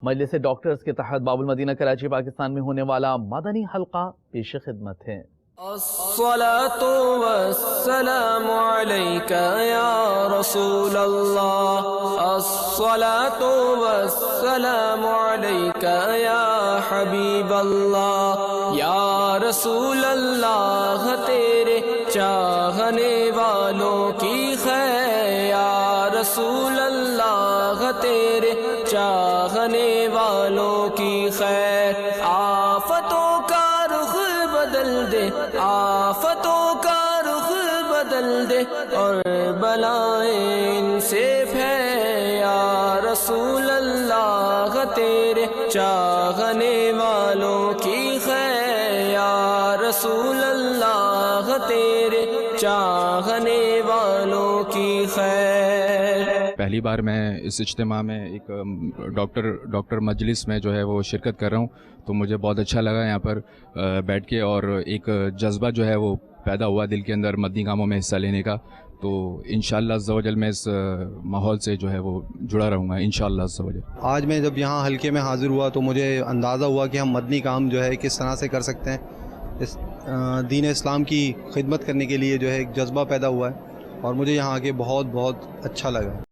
مجلس ڈاکٹرز کے تحت باب المدینہ کراچی پاکستان میں ہونے والا مدنی حلقہ پیش خدمت ہے۔ الصلاة والسلام عليك يا رسول الله، الصلاة والسلام عليك يا حبيب الله، یا رسول اللہ تیرے چاہنے والوں کی خیر، یا رسول اللہ تیرے چاہنے والوں کی خیر، آفتوں کا رخ بدل دے، آفتوں کا رخ بدل دے اور بلائیں ان سے پھیر، یا رسول اللہ تیرے چاہنے والوں کی خیر، یا رسول اللہ تیرے چاہنے والوں کی خیر۔ پہلی بار میں اس اجتماع میں ایک ڈاکٹر مجلس میں جو ہے وہ شرکت کر رہا ہوں، تو مجھے بہت اچھا لگا یہاں پر بیٹھ کے، اور ایک جذبہ جو ہے وہ پیدا ہوا دل کے اندر مدنی کاموں میں حصہ لینے کا۔ تو انشاءاللہ عز و جل میں اس ماحول سے جو ہے وہ جڑا رہوں گا انشاءاللہ عز و جل۔ آج میں جب یہاں حلقے میں حاضر ہوا تو مجھے اندازہ ہوا کہ ہم مدنی کام جو ہے کس طرح سے کر سکتے ہیں، اس دین اسلام کی خدمت کرنے کے لیے جو ہے ایک جذبہ پیدا ہوا ہے، اور مجھے یہاں آ کے بہت اچھا لگا۔